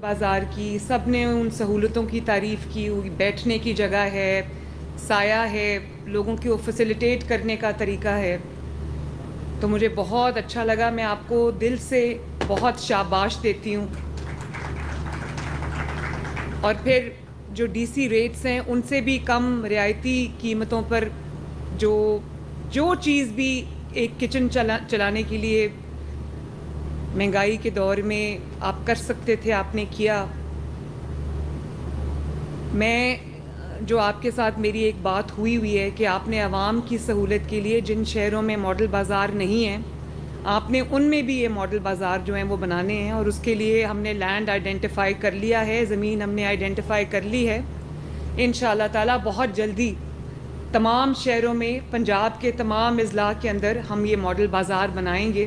بازار کی سب نے ان سہولتوں کی تعریف کی، بیٹھنے کی جگہ ہے، سایہ ہے، لوگوں کی وہ فیسیلیٹیٹ کرنے کا طریقہ ہے، تو مجھے بہت اچھا لگا. میں آپ کو دل سے بہت شاباش دیتی ہوں. اور پھر جو ڈی سی ریٹس ہیں ان سے بھی کم رعایتی قیمتوں پر جو چیز بھی ایک کچن چلانے کے لیے مہنگائی کے دور میں آپ کر سکتے تھے آپ نے کیا. میں جو آپ کے ساتھ میری ایک بات ہوئی ہے کہ آپ نے عوام کی سہولت کے لیے جن شہروں میں ماڈل بازار نہیں ہیں آپ نے ان میں بھی یہ ماڈل بازار جو ہیں وہ بنانے ہیں، اور اس کے لیے ہم نے لینڈ آئیڈینٹیفائی کر لیا ہے، زمین ہم نے آئیڈینٹیفائی کر لی ہے. انشاءاللہ تعالیٰ بہت جلدی تمام شہروں میں پنجاب کے تمام اضلاع کے اندر ہم یہ ماڈل بازار بنائیں گے.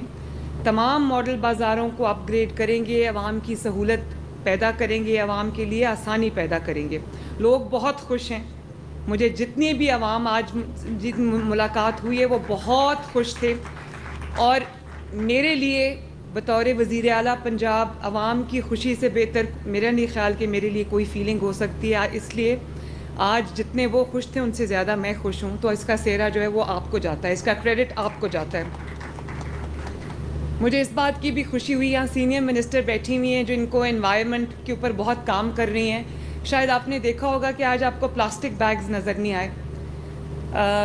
تمام ماڈل بازاروں کو اپ گریڈ کریں گے، عوام کی سہولت پیدا کریں گے، عوام کے لیے آسانی پیدا کریں گے. لوگ بہت خوش ہیں. مجھے جتنی بھی عوام آج ملاقات ہوئی ہے وہ بہت خوش تھے، اور میرے لیے بطور وزیر اعلیٰ پنجاب عوام کی خوشی سے بہتر میرا نہیں خیال کہ میرے لیے کوئی فیلنگ ہو سکتی ہے. اس لیے آج جتنے وہ خوش تھے ان سے زیادہ میں خوش ہوں، تو اس کا سہرا جو ہے وہ آپ کو جاتا ہے، اس کا کریڈٹ آپ کو جاتا ہے. مجھے اس بات کی بھی خوشی ہوئی، یہاں سینئر منسٹر بیٹھی ہوئی ہیں جو ان کو انوائرمنٹ کے اوپر بہت کام کر رہی ہیں. شاید آپ نے دیکھا ہوگا کہ آج آپ کو پلاسٹک بیگز نظر نہیں آئے.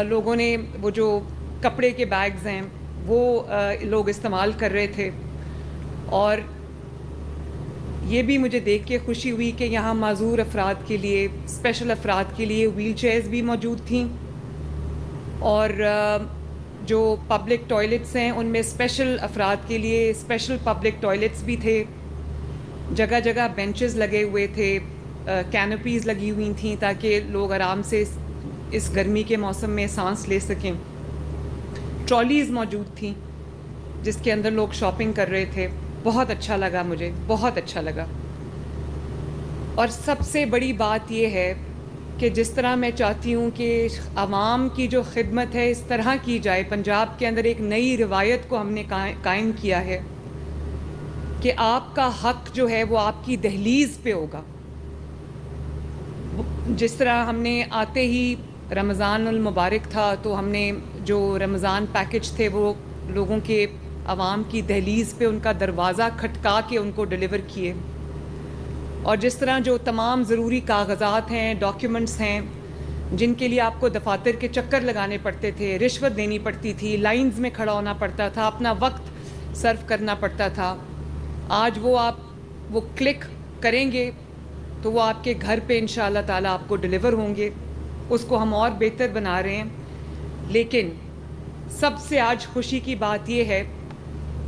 لوگوں نے وہ جو کپڑے کے بیگز ہیں وہ لوگ استعمال کر رہے تھے، اور یہ بھی مجھے دیکھ کے خوشی ہوئی کہ یہاں معذور افراد کے لیے، اسپیشل افراد کے لیے ویل چیئرز بھی موجود تھیں، اور جو پبلک ٹوائلٹس ہیں ان میں اسپیشل افراد کے لیے اسپیشل پبلک ٹوائلٹس بھی تھے. جگہ جگہ بینچز لگے ہوئے تھے، کینوپیز لگی ہوئی تھیں تاکہ لوگ آرام سے اس گرمی کے موسم میں سانس لے سکیں. ٹرالیز موجود تھیں جس کے اندر لوگ شاپنگ کر رہے تھے. بہت اچھا لگا، مجھے بہت اچھا لگا. اور سب سے بڑی بات یہ ہے کہ جس طرح میں چاہتی ہوں کہ عوام کی جو خدمت ہے اس طرح کی جائے. پنجاب کے اندر ایک نئی روایت کو ہم نے قائم کیا ہے کہ آپ کا حق جو ہے وہ آپ کی دہلیز پہ ہوگا. جس طرح ہم نے آتے ہی رمضان المبارک تھا تو ہم نے جو رمضان پیکج تھے وہ لوگوں کے عوام کی دہلیز پہ ان کا دروازہ کھٹکا کے ان کو ڈیلیور کیے. اور جس طرح جو تمام ضروری کاغذات ہیں، ڈاکیومنٹس ہیں جن کے لیے آپ کو دفاتر کے چکر لگانے پڑتے تھے، رشوت دینی پڑتی تھی، لائنز میں کھڑا ہونا پڑتا تھا، اپنا وقت صرف کرنا پڑتا تھا، آج وہ کلک کریں گے تو وہ آپ کے گھر پہ انشاءاللہ تعالیٰ آپ کو ڈیلیور ہوں گے. اس کو ہم اور بہتر بنا رہے ہیں. لیکن سب سے آج خوشی کی بات یہ ہے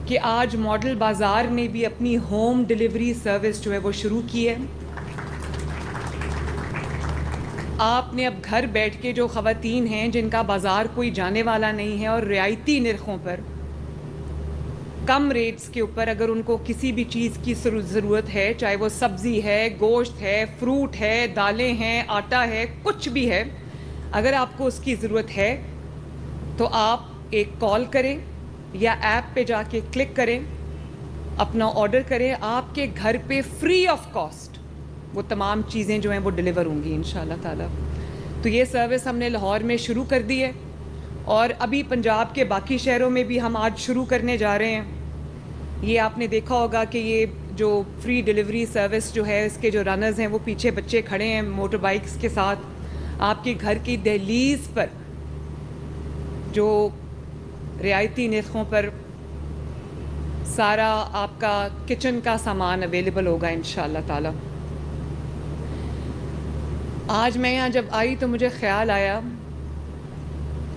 کہ آج ماڈل بازار نے بھی اپنی ہوم ڈیلیوری سروس جو ہے وہ شروع کی ہے. آپ نے اب گھر بیٹھ کے جو خواتین ہیں جن کا بازار کوئی جانے والا نہیں ہے اور رعایتی نرخوں پر، کم ریٹس کے اوپر اگر ان کو کسی بھی چیز کی ضرورت ہے، چاہے وہ سبزی ہے، گوشت ہے، فروٹ ہے، دالیں ہیں، آٹا ہے، کچھ بھی ہے، اگر آپ کو اس کی ضرورت ہے تو آپ ایک کال کریں یا ایپ پہ جا کے کلک کریں، اپنا آرڈر کریں، آپ کے گھر پہ فری آف کاسٹ وہ تمام چیزیں جو ہیں وہ ڈیلیور ہوں گی انشاءاللہ تعالیٰ. تو یہ سروس ہم نے لاہور میں شروع کر دی ہے، اور ابھی پنجاب کے باقی شہروں میں بھی ہم آج شروع کرنے جا رہے ہیں. یہ آپ نے دیکھا ہوگا کہ یہ جو فری ڈیلیوری سروس جو ہے اس کے جو رنرز ہیں وہ پیچھے بچے کھڑے ہیں موٹر بائکس کے ساتھ. آپ کے گھر کی دہلیز پر جو رعایتی نرخوں پر سارا آپ کا کچن کا سامان اویلیبل ہوگا انشاءاللہ تعالی. آج میں یہاں جب آئی تو مجھے خیال آیا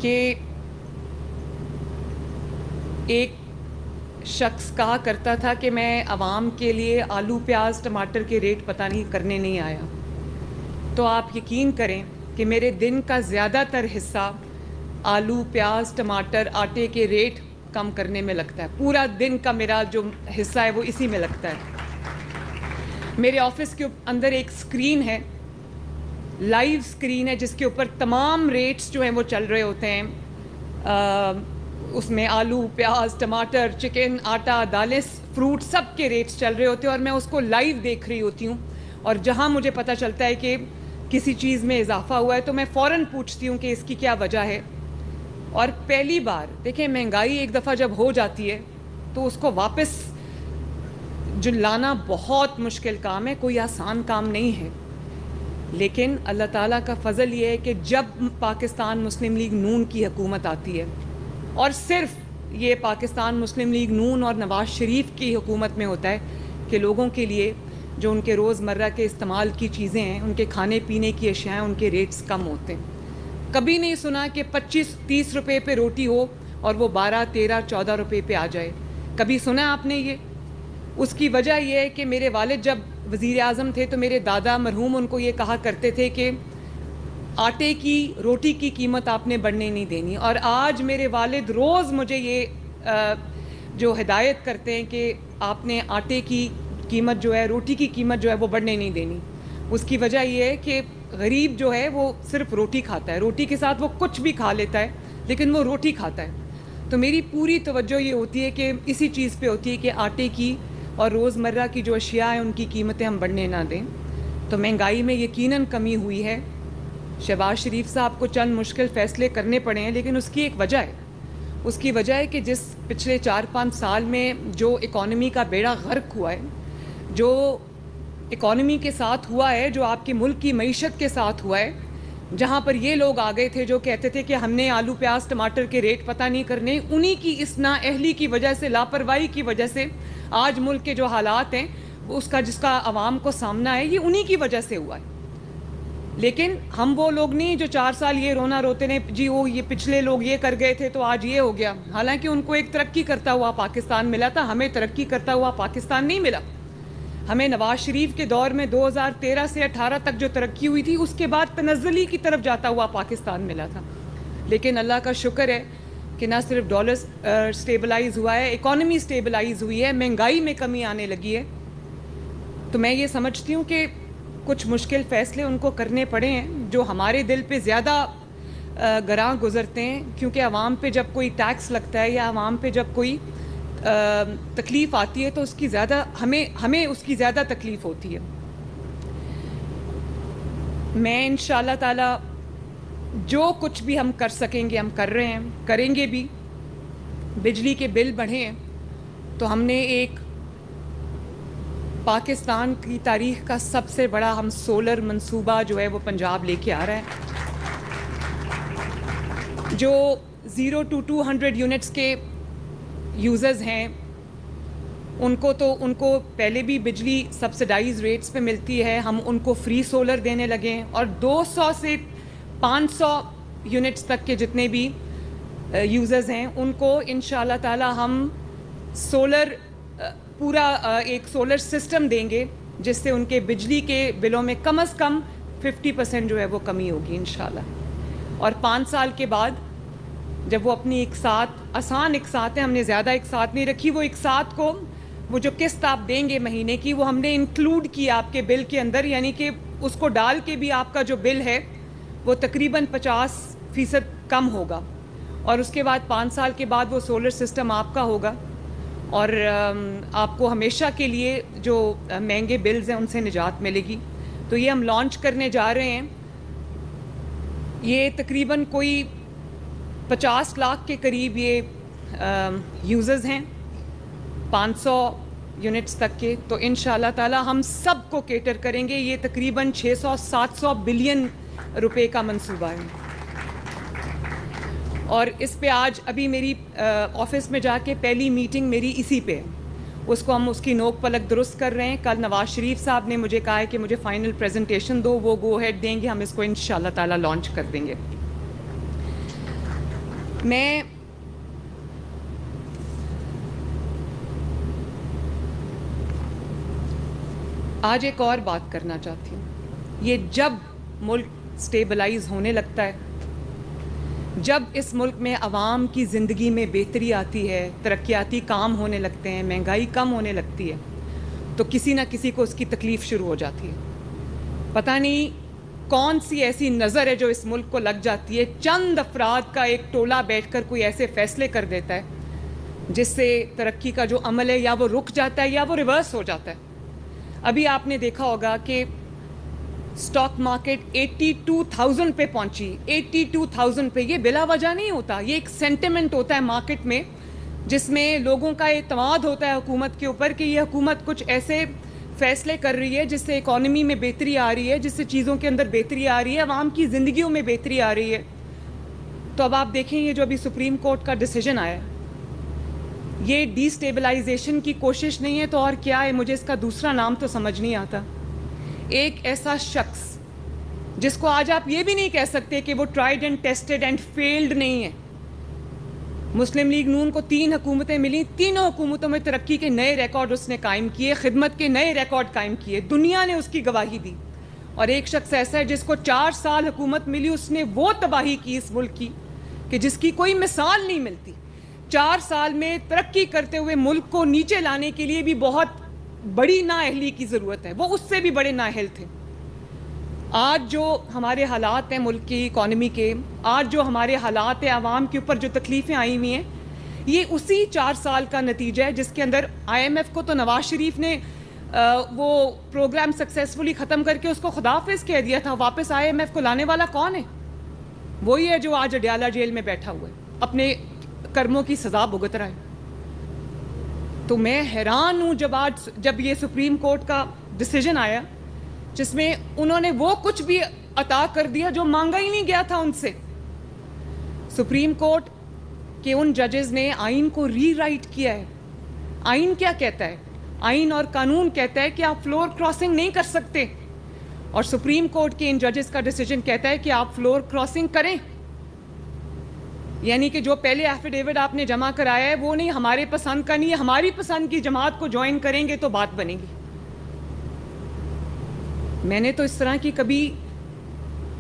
کہ ایک شخص کہا کرتا تھا کہ میں عوام کے لیے آلو پیاز ٹماٹر کے ریٹ پتہ نہیں کرنے نہیں آیا. تو آپ یقین کریں کہ میرے دن کا زیادہ تر حصہ آلو پیاز ٹماٹر آٹے کے ریٹ کم کرنے میں لگتا ہے. پورا دن کا میرا جو حصہ ہے وہ اسی میں لگتا ہے. میرے آفس کے اندر ایک اسکرین ہے، لائیو اسکرین ہے، جس کے اوپر تمام ریٹس جو ہیں وہ چل رہے ہوتے ہیں. اس میں آلو پیاز ٹماٹر چکن آٹا دالیں فروٹ سب کے ریٹس چل رہے ہوتے ہیں اور میں اس کو لائیو دیکھ رہی ہوتی ہوں, اور جہاں مجھے پتہ چلتا ہے کہ کسی چیز میں اضافہ ہوا ہے تو میں فوراً پوچھتی ہوں کہ اس کی کیا وجہ ہے. اور پہلی بار دیکھیں, مہنگائی ایک دفعہ جب ہو جاتی ہے تو اس کو واپس جو لانا بہت مشکل کام ہے, کوئی آسان کام نہیں ہے. لیکن اللہ تعالیٰ کا فضل یہ ہے کہ جب پاکستان مسلم لیگ نون کی حکومت آتی ہے, اور صرف یہ پاکستان مسلم لیگ نون اور نواز شریف کی حکومت میں ہوتا ہے کہ لوگوں کے لیے جو ان کے روزمرہ کے استعمال کی چیزیں ہیں, ان کے کھانے پینے کی اشیاء ہیں, ان کے ریٹس کم ہوتے ہیں. کبھی نہیں سنا کہ 25-30 روپے پہ روٹی ہو اور وہ 12-13-14 روپے پہ آ جائے. کبھی سنا آپ نے یہ؟ اس کی وجہ یہ ہے کہ میرے والد جب وزیر اعظم تھے تو میرے دادا مرحوم ان کو یہ کہا کرتے تھے کہ آٹے کی روٹی کی قیمت آپ نے بڑھنے نہیں دینی. اور آج میرے والد روز مجھے یہ جو ہدایت کرتے ہیں کہ آپ نے آٹے کی قیمت جو ہے, روٹی کی قیمت جو ہے وہ بڑھنے نہیں دینی. اس کی وجہ یہ ہے کہ غریب جو ہے وہ صرف روٹی کھاتا ہے, روٹی کے ساتھ وہ کچھ بھی کھا لیتا ہے لیکن وہ روٹی کھاتا ہے. تو میری پوری توجہ یہ ہوتی ہے کہ اسی چیز پہ ہوتی ہے کہ آٹے کی اور روزمرہ کی جو اشیاء ہیں ان کی قیمتیں ہم بڑھنے نہ دیں. تو مہنگائی میں یقیناً کمی ہوئی ہے. شہباز شریف صاحب کو چند مشکل فیصلے کرنے پڑے ہیں, لیکن اس کی ایک وجہ ہے. اس کی وجہ ہے کہ جس پچھلے 4-5 سال میں جو اکانومی کا بیڑا غرق ہوا ہے, جو اکانومی کے ساتھ ہوا ہے, جو آپ کے ملک کی معیشت کے ساتھ ہوا ہے, جہاں پر یہ لوگ آ گئے تھے جو کہتے تھے کہ ہم نے آلو پیاز ٹماٹر کے ریٹ پتہ نہیں کرنے, انہی کی اس نااہلی کی وجہ سے, لاپرواہی کی وجہ سے آج ملک کے جو حالات ہیں اس کا جس کا عوام کو سامنا ہے, یہ انہی کی وجہ سے ہوا ہے. لیکن ہم وہ لوگ نہیں جو 4 سال یہ رونا روتے نے جی وہ یہ پچھلے لوگ یہ کر گئے تھے تو آج یہ ہو گیا. حالانکہ ان کو ایک ترقی کرتا ہوا پاکستان ملا تھا, ہمیں ترقی کرتا ہوا پاکستان نہیں ملا. ہمیں نواز شریف کے دور میں 2013 سے 18 تک جو ترقی ہوئی تھی اس کے بعد تنزلی کی طرف جاتا ہوا پاکستان ملا تھا. لیکن اللہ کا شکر ہے کہ نہ صرف ڈالر سٹیبلائز ہوا ہے, اکانومی سٹیبلائز ہوئی ہے, مہنگائی میں کمی آنے لگی ہے. تو میں یہ سمجھتی ہوں کہ کچھ مشکل فیصلے ان کو کرنے پڑے ہیں جو ہمارے دل پہ زیادہ گراں گزرتے ہیں, کیونکہ عوام پہ جب کوئی ٹیکس لگتا ہے یا عوام پہ جب کوئی تکلیف آتی ہے تو اس کی زیادہ ہمیں اس کی زیادہ تکلیف ہوتی ہے. میں انشاءاللہ تعالی جو کچھ بھی ہم کر سکیں گے ہم کر رہے ہیں, کریں گے بھی. بجلی کے بل بڑھے ہیں تو ہم نے ایک پاکستان کی تاریخ کا سب سے بڑا ہم سولر منصوبہ جو ہے وہ پنجاب لے کے آ رہا ہے, جو 0 to 200 یونٹس کے یوزرز ہیں ان کو پہلے بھی بجلی سبسڈائز ریٹس پہ ملتی ہے, ہم ان کو فری سولر دینے لگے ہیں. اور 200 سے 500 یونٹس تک کے جتنے بھی یوزرز ہیں ان کو انشاءاللہ تعالی ہم سولر پورا ایک سولر سسٹم دیں گے جس سے ان کے بجلی کے بلوں میں کم از کم 50% جو ہے وہ کمی ہوگی انشاءاللہ. اور 5 سال کے بعد جب وہ اپنی آسان اقساط ہیں, ہم نے زیادہ اقساط نہیں رکھی, وہ اقساط کو وہ جو قسط آپ دیں گے مہینے کی وہ ہم نے انکلوڈ کیا آپ کے بل کے اندر, یعنی کہ اس کو ڈال کے بھی آپ کا جو بل ہے وہ تقریباً 50% کم ہوگا. اور اس کے بعد 5 سال کے بعد وہ سولر سسٹم آپ کا ہوگا اور آپ کو ہمیشہ کے لیے جو مہنگے بلز ہیں ان سے نجات ملے گی. تو یہ ہم لانچ کرنے جا رہے ہیں. یہ تقریباً کوئی 50 لاکھ کے قریب یہ یوزرز ہیں 500 یونٹس تک کے. تو انشاءاللہ تعالی ہم سب کو کیٹر کریں گے. یہ تقریباً 600-700 بلین روپے کا منصوبہ ہے. اور اس پہ آج ابھی میری آفس میں جا کے پہلی میٹنگ میری اسی پہ ہے, اس کو ہم اس کی نوک پلک درست کر رہے ہیں. کل نواز شریف صاحب نے مجھے کہا ہے کہ مجھے فائنل پریزنٹیشن دو, وہ گو ہیڈ دیں گے, ہم اس کو انشاءاللہ تعالی لانچ کر دیں گے. میں آج ایک اور بات کرنا چاہتی ہوں. یہ جب ملک سٹیبلائز ہونے لگتا ہے, جب اس ملک میں عوام کی زندگی میں بہتری آتی ہے, ترقیاتی کام ہونے لگتے ہیں, مہنگائی کم ہونے لگتی ہے, تو کسی نہ کسی کو اس کی تکلیف شروع ہو جاتی ہے. پتہ نہیں کون سی ایسی نظر ہے جو اس ملک کو لگ جاتی ہے. چند افراد کا ایک ٹولہ بیٹھ کر کوئی ایسے فیصلے کر دیتا ہے جس سے ترقی کا جو عمل ہے یا وہ رک جاتا ہے یا وہ ریورس ہو جاتا ہے. ابھی آپ نے دیکھا ہوگا کہ اسٹاک مارکیٹ 82,000 پہ پہنچی. 82,000 پہ. یہ بلا وجہ نہیں ہوتا, یہ ایک سینٹیمنٹ ہوتا ہے مارکیٹ میں جس میں لوگوں کا اعتماد ہوتا ہے حکومت کے اوپر کہ یہ حکومت کچھ ایسے فیصلے کر رہی ہے جس سے اکانومی میں بہتری آ رہی ہے, جس سے چیزوں کے اندر بہتری آ رہی ہے, عوام کی زندگیوں میں بہتری آ رہی ہے. تو اب آپ دیکھیں یہ جو ابھی سپریم کورٹ کا ڈیسیجن آیا, یہ ڈی اسٹیبلائزیشن کی کوشش نہیں ہے تو اور کیا ہے, مجھے اس کا دوسرا نام تو سمجھ نہیں آتا. ایک ایسا شخص جس کو آج آپ یہ بھی نہیں کہہ سکتے کہ وہ tried and tested and field نہیں ہے. مسلم لیگ نون کو 3 حکومتیں ملی, تینوں حکومتوں میں ترقی کے نئے ریکارڈ اس نے قائم کیے, خدمت کے نئے ریکارڈ قائم کیے, دنیا نے اس کی گواہی دی. اور ایک شخص ایسا ہے جس کو 4 سال حکومت ملی, اس نے وہ تباہی کی اس ملک کی کہ جس کی کوئی مثال نہیں ملتی. 4 سال میں ترقی کرتے ہوئے ملک کو نیچے لانے کے لیے بھی بہت بڑی نااہلی کی ضرورت ہے, وہ اس سے بھی بڑے نااہل تھے. آج جو ہمارے حالات ہیں ملک کی اکانومی کے, آج جو ہمارے حالات ہیں عوام کے اوپر جو تکلیفیں آئی ہوئی ہیں, یہ اسی 4 سال کا نتیجہ ہے جس کے اندر IMF کو تو نواز شریف نے وہ پروگرام سکسیسفلی ختم کر کے اس کو خداحافظ کہہ دیا تھا. واپس IMF کو لانے والا کون ہے؟ وہی ہے جو آج اڈیالہ جیل میں بیٹھا ہوا ہے, اپنے کرموں کی سزا بھگت رہا ہے. تو میں حیران ہوں جب یہ سپریم کورٹ کا ڈیسیجن آیا جس میں انہوں نے وہ کچھ بھی عطا کر دیا جو مانگا ہی نہیں گیا تھا ان سے. سپریم کورٹ کے ان ججز نے آئین کو ری رائٹ کیا ہے. آئین کیا کہتا ہے؟ آئین اور قانون کہتا ہے کہ آپ فلور کراسنگ نہیں کر سکتے, اور سپریم کورٹ کے ان ججز کا ڈیسیجن کہتا ہے کہ آپ فلور کراسنگ کریں. یعنی کہ جو پہلے ایفیڈیوٹ آپ نے جمع کرایا ہے وہ نہیں, ہمارے پسند کا نہیں ہے, ہماری پسند کی جماعت کو جوائن کریں گے تو بات بنے گی. میں نے تو اس طرح کی کبھی,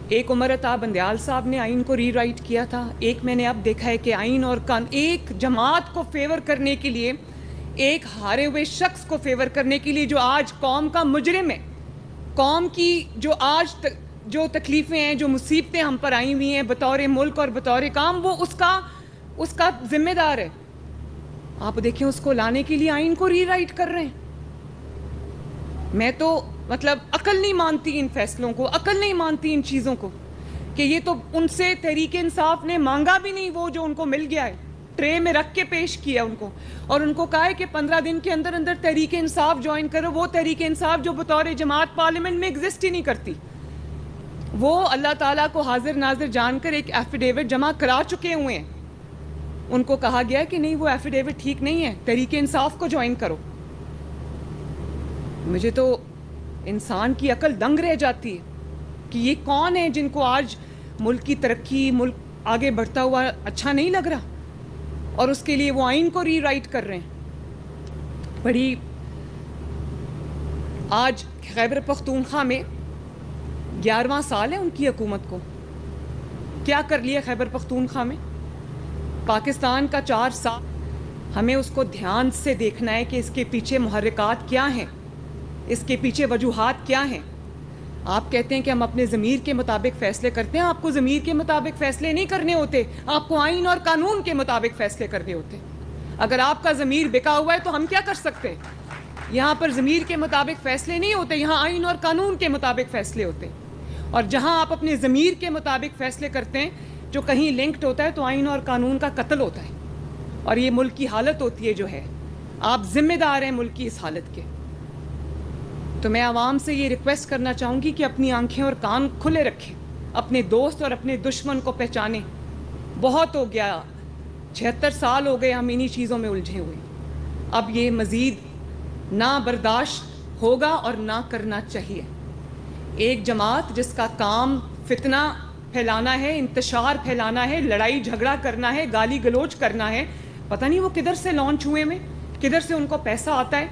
ایک عمر عطا بندیال صاحب نے آئین کو ری رائٹ کیا تھا, ایک میں نے اب دیکھا ہے کہ آئین اور ایک جماعت کو فیور کرنے کے لیے, ایک ہارے ہوئے شخص کو فیور کرنے کے لیے جو آج قوم کا مجرم ہے, قوم کی جو آج جو تکلیفیں ہیں, جو مصیبتیں ہم پر آئی ہوئی ہیں بطور ملک اور بطور کام, وہ اس کا ذمہ دار ہے. آپ دیکھیں اس کو لانے کے لیے آئین کو ری رائٹ کر رہے ہیں. میں تو مطلب عقل نہیں مانتی ان فیصلوں کو, عقل نہیں مانتی ان چیزوں کو, کہ یہ تو ان سے تحریک انصاف نے مانگا بھی نہیں وہ جو ان کو مل گیا ہے, ٹرے میں رکھ کے پیش کیا ان کو, اور ان کو کہا ہے کہ 15 دن کے اندر اندر تحریک انصاف جوائن کرو. وہ تحریک انصاف جو بطور جماعت پارلیمنٹ میں ایگزسٹ ہی نہیں کرتی, وہ اللہ تعالیٰ کو حاضر ناظر جان کر ایک ایفیڈیوٹ جمع کرا چکے ہوئے ہیں. ان کو کہا گیا کہ نہیں وہ ایفیڈیوٹ ٹھیک نہیں ہے, تحریک انصاف کو جوائن کرو. مجھے تو انسان کی عقل دنگ رہ جاتی ہے کہ یہ کون ہے جن کو آج ملک کی ترقی, ملک آگے بڑھتا ہوا اچھا نہیں لگ رہا, اور اس کے لیے وہ آئین کو ری رائٹ کر رہے ہیں. بڑی آج خیبر پختونخوا میں 11واں سال ہے ان کی حکومت کو. کیا کر لیا خیبر پختونخوا میں؟ پاکستان کا 4 سال, ہمیں اس کو دھیان سے دیکھنا ہے کہ اس کے پیچھے محرکات کیا ہیں, اس کے پیچھے وجوہات کیا ہیں. آپ کہتے ہیں کہ ہم اپنے ضمیر کے مطابق فیصلے کرتے ہیں, آپ کو ضمیر کے مطابق فیصلے نہیں کرنے ہوتے, آپ کو آئین اور قانون کے مطابق فیصلے کرنے ہوتے. اگر آپ کا ضمیر بکا ہوا ہے تو ہم کیا کر سکتے ہیں؟ یہاں پر ضمیر کے مطابق فیصلے نہیں ہوتے, یہاں آئین اور قانون کے مطابق فیصلے ہوتے ہیں. اور جہاں آپ اپنے ضمیر کے مطابق فیصلے کرتے ہیں جو کہیں لنکڈ ہوتا ہے تو آئین اور قانون کا قتل ہوتا ہے, اور یہ ملک کی حالت ہوتی ہے جو ہے. آپ ذمہ دار ہیں ملک کی اس حالت کے. تو میں عوام سے یہ ریکویسٹ کرنا چاہوں گی کہ اپنی آنکھیں اور کان کھلے رکھیں, اپنے دوست اور اپنے دشمن کو پہچانیں. بہت ہو گیا, 76 سال ہو گئے ہم انہی چیزوں میں الجھے ہوئے. اب یہ مزید نہ برداشت ہوگا اور نہ کرنا چاہیے. ایک جماعت جس کا کام فتنہ پھیلانا ہے, انتشار پھیلانا ہے, لڑائی جھگڑا کرنا ہے, گالی گلوچ کرنا ہے, پتہ نہیں وہ کدھر سے لانچ ہوئے میں, کدھر سے ان کو پیسہ آتا ہے.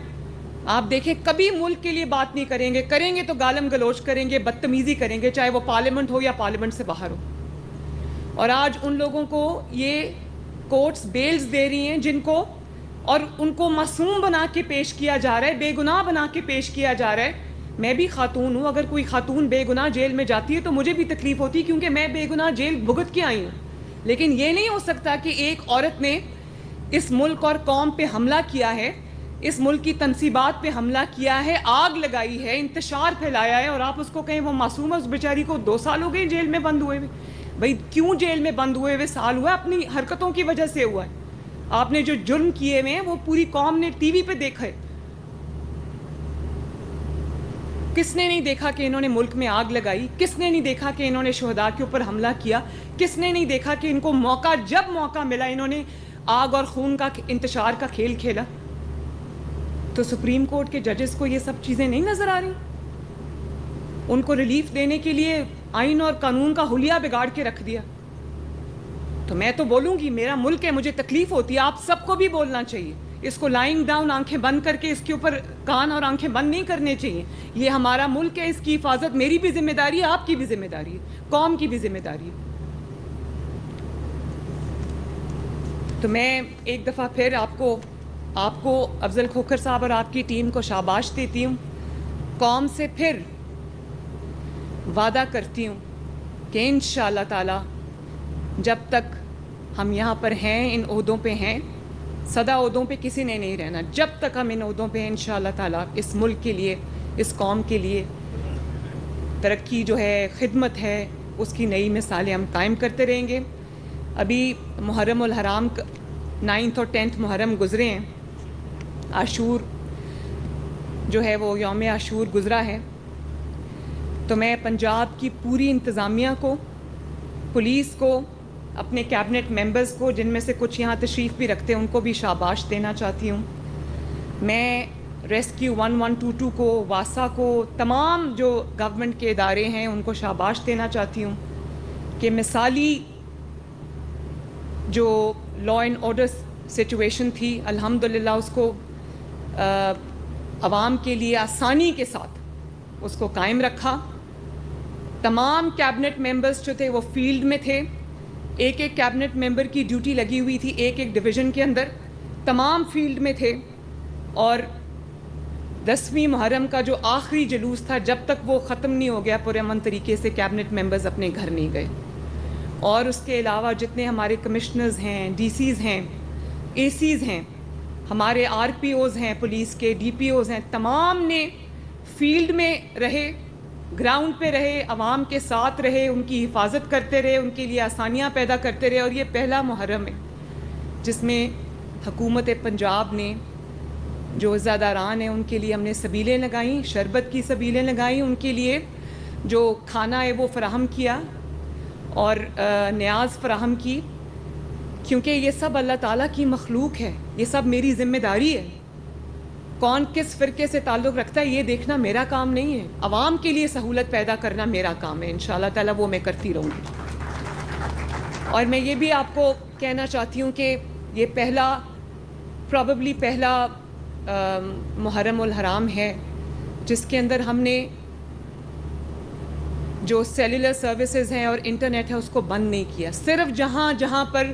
آپ دیکھیں کبھی ملک کے لیے بات نہیں کریں گے, کریں گے تو گالم گلوچ کریں گے, بدتمیزی کریں گے, چاہے وہ پارلیمنٹ ہو یا پارلیمنٹ سے باہر ہو. اور آج ان لوگوں کو یہ کورٹس بیلز دے رہی ہیں جن کو, اور ان کو معصوم بنا کے پیش کیا جا رہا ہے, بے گناہ بنا کے پیش کیا جا رہا ہے. میں بھی خاتون ہوں, اگر کوئی خاتون بے گناہ جیل میں جاتی ہے تو مجھے بھی تکلیف ہوتی ہے کیونکہ میں بے گناہ جیل بھگت کے آئی ہوں. لیکن یہ نہیں ہو سکتا کہ ایک عورت نے اس ملک اور قوم پہ حملہ کیا ہے, اس ملک کی تنصیبات پہ حملہ کیا ہے, آگ لگائی ہے, انتشار پھیلایا ہے, اور آپ اس کو کہیں وہ معصوم ہے, اس بیچاری کو 2 سال ہو گئے جیل میں بند ہوئے ہوئے. بھائی کیوں جیل میں بند ہوئے ہوئے سال ہوا ہے؟ اپنی حرکتوں کی وجہ سے ہوا ہے. آپ نے جو جرم کیے ہوئے ہیں وہ پوری قوم نے ٹی وی پہ دیکھا ہے. کس نے نہیں دیکھا کہ انہوں نے ملک میں آگ لگائی؟ کس نے نہیں دیکھا کہ انہوں نے شہداء کے اوپر حملہ کیا؟ کس نے نہیں دیکھا کہ ان کو موقع, جب موقع ملا, انہوں نے آگ اور خون کا انتشار کا کھیل کھیلا؟ تو سپریم کورٹ کے ججز کو یہ سب چیزیں نہیں نظر آ رہی؟ ان کو ریلیف دینے کے لیے آئین اور قانون کا حلیہ بگاڑ کے رکھ دیا. تو میں تو بولوں گی, میرا ملک ہے, مجھے تکلیف ہوتی ہے, آپ سب کو بھی بولنا چاہیے. اس کو لائنگ ڈاؤن, آنکھیں بند کر کے اس کے اوپر کان اور آنکھیں بند نہیں کرنے چاہیے. یہ ہمارا ملک ہے, اس کی حفاظت میری بھی ذمہ داری ہے, آپ کی بھی ذمہ داری ہے, قوم کی بھی ذمہ داری ہے. تو میں ایک دفعہ پھر آپ کو افضل کھوکھر صاحب اور آپ کی ٹیم کو شاباش دیتی ہوں. قوم سے پھر وعدہ کرتی ہوں کہ انشاءاللہ تعالی جب تک ہم یہاں پر ہیں, ان عہدوں پہ ہیں, سدا عہدوں پہ کسی نے نہیں رہنا, جب تک ہم ان عہدوں پہ ہیں انشاءاللہ تعالی اس ملک کے لیے, اس قوم کے لیے ترقی جو ہے, خدمت ہے, اس کی نئی مثالیں ہم قائم کرتے رہیں گے. ابھی محرم الحرام 9 اور 10 محرم گزرے ہیں, عاشور جو ہے وہ یوم عاشور گزرا ہے. تو میں پنجاب کی پوری انتظامیہ کو, پولیس کو, اپنے کیبنٹ ممبرز کو, جن میں سے کچھ یہاں تشریف بھی رکھتے ہیں, ان کو بھی شاباش دینا چاہتی ہوں. میں ریسکیو 1122 کو, واسا کو, تمام جو گورنمنٹ کے ادارے ہیں ان کو شاباش دینا چاہتی ہوں کہ مثالی جو لا اینڈ آرڈر سچویشن تھی, الحمدللہ اس کو عوام کے لیے آسانی کے ساتھ اس کو قائم رکھا. تمام کیبنٹ ممبرز جو تھے وہ فیلڈ میں تھے, ایک ایک کیبنٹ ممبر کی ڈیوٹی لگی ہوئی تھی ایک ایک ڈویژن کے اندر, تمام فیلڈ میں تھے. اور 10ویں محرم کا جو آخری جلوس تھا, جب تک وہ ختم نہیں ہو گیا پرامن طریقے سے, کیبنٹ ممبرز اپنے گھر نہیں گئے. اور اس کے علاوہ جتنے ہمارے کمشنرز ہیں, ڈی سیز ہیں, اے سیز ہیں, ہمارے آر پی اوز ہیں, پولیس کے ڈی پی اوز ہیں, تمام نے فیلڈ میں رہے, گراؤنڈ پہ رہے, عوام کے ساتھ رہے, ان کی حفاظت کرتے رہے, ان کے لیے آسانیاں پیدا کرتے رہے. اور یہ پہلا محرم ہے جس میں حکومت پنجاب نے, جو عزاداران ہیں ان کے لیے ہم نے سبیلیں لگائیں, شربت کی سبیلیں لگائیں, ان کے لیے جو کھانا ہے وہ فراہم کیا اور نیاز فراہم کی, کیونکہ یہ سب اللہ تعالیٰ کی مخلوق ہے, یہ سب میری ذمہ داری ہے. کون کس فرقے سے تعلق رکھتا ہے یہ دیکھنا میرا کام نہیں ہے, عوام کے لیے سہولت پیدا کرنا میرا کام ہے. انشاءاللہ تعالیٰ وہ میں کرتی رہوں گی. اور میں یہ بھی آپ کو کہنا چاہتی ہوں کہ یہ پرابیبلی پہلا محرم الحرام ہے جس کے اندر ہم نے جو سیلولر سروسز ہیں اور انٹرنیٹ ہے اس کو بند نہیں کیا. صرف جہاں پر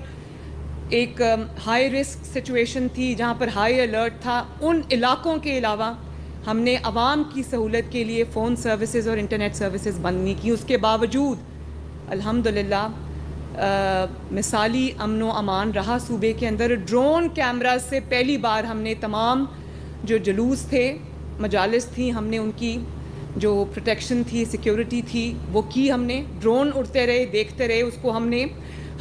ایک ہائی رسک سچویشن تھی, جہاں پر ہائی الرٹ تھا, ان علاقوں کے علاوہ ہم نے عوام کی سہولت کے لیے فون سروسز اور انٹرنیٹ سروسز بند نہیں کی. اس کے باوجود الحمدللہ مثالی امن و امان رہا صوبے کے اندر. ڈرون کیمرہ سے پہلی بار ہم نے تمام جو جلوس تھے, مجالس تھیں, ہم نے ان کی جو پروٹیکشن تھی, سیکیورٹی تھی, وہ کی. ہم نے ڈرون اڑتے رہے, دیکھتے رہے اس کو. ہم نے